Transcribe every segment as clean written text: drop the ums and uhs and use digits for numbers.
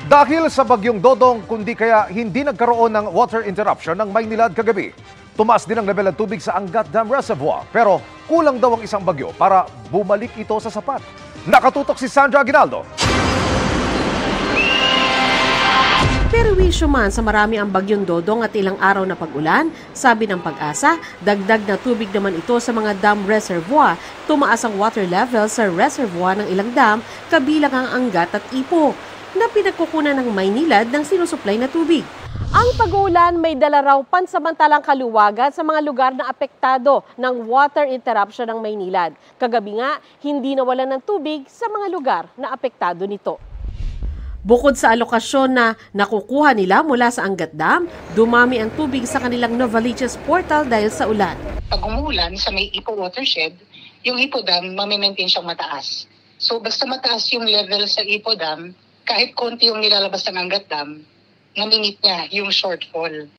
Dahil sa bagyong Dodong, kundi kaya hindi nagkaroon ng water interruption ng Maynilad kagabi. Tumaas din ang level ng tubig sa Angat Dam Reservoir, pero kulang daw ang isang bagyo para bumalik ito sa sapat. Nakatutok si Sandra Aguinaldo. Perwisyo man sa marami ang bagyong Dodong at ilang araw na pag-ulan, sabi ng Pag-asa, dagdag na tubig naman ito sa mga dam reservoir. Tumaas ang water level sa reservoir ng ilang dam, kabilang ang Angat at Ipo, na pinagkukunan ng Maynilad ng sinusuplay na tubig. Ang pag-uulan may dala raw pansamantalang kaluwagan sa mga lugar na apektado ng water interruption ng Maynilad. Kagabi nga, hindi nawalan ng tubig sa mga lugar na apektado nito. Bukod sa alokasyon na nakukuha nila mula sa Angat Dam, dumami ang tubig sa kanilang Novaliches portal dahil sa ulan. Pag umuulan sa may Ipo watershed, yung Ipo Dam, mamimaintain siyang mataas. So basta mataas yung level sa Ipo Dam, kahit konti yung nilalabas ng Angat Dam, naminit niya yung shortfall.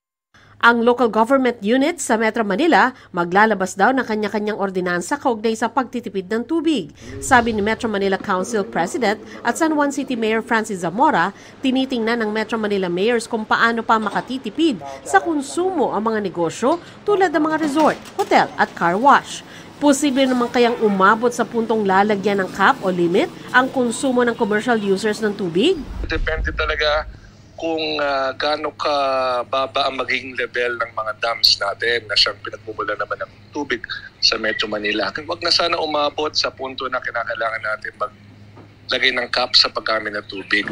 Ang local government units sa Metro Manila maglalabas daw ng kanya-kanyang ordinansa kaugnay sa pagtitipid ng tubig. Sabi ni Metro Manila Council President at San Juan City Mayor Francis Zamora, tinitingnan ng Metro Manila Mayors kung paano pa makatitipid sa konsumo ang mga negosyo tulad ng mga resort, hotel at car wash. Posible naman kayang umabot sa puntong lalagyan ng cap o limit ang konsumo ng commercial users ng tubig? Depende talaga kung gaano kababa ang magiging level ng mga dams natin na siyang pinagmumula naman ng tubig sa Metro Manila. Huwag na sana umabot sa punto na kinakailangan natin maglagay ng cap sa paggamit ng tubig.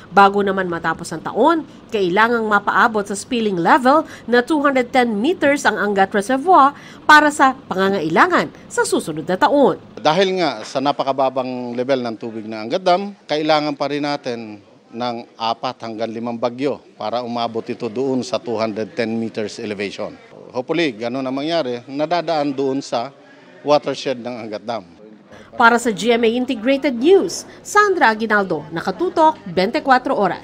Bago naman matapos ang taon, kailangang mapaabot sa spilling level na 210 meters ang Angat Reservoir para sa pangangailangan sa susunod na taon. Dahil nga sa napakababang level ng tubig ng Angat Dam, kailangan pa rin natin ng 4 hanggang 5 bagyo para umabot ito doon sa 210 meters elevation. Hopefully, gano'n na mangyari, nadadaan doon sa watershed ng Angat Dam. Para sa GMA Integrated News, Sandra Aguinaldo, nakatutok 24 oras.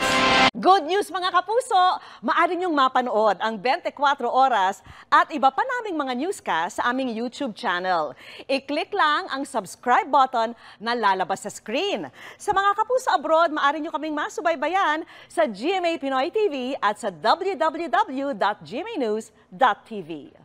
Good news mga kapuso! Maaari niyong mapanood ang 24 oras at iba pa naming mga newscast sa aming YouTube channel. I-click lang ang subscribe button na lalabas sa screen. Sa mga kapuso abroad, maaari niyo kaming masubaybayan sa GMA Pinoy TV at sa www.gmanews.tv.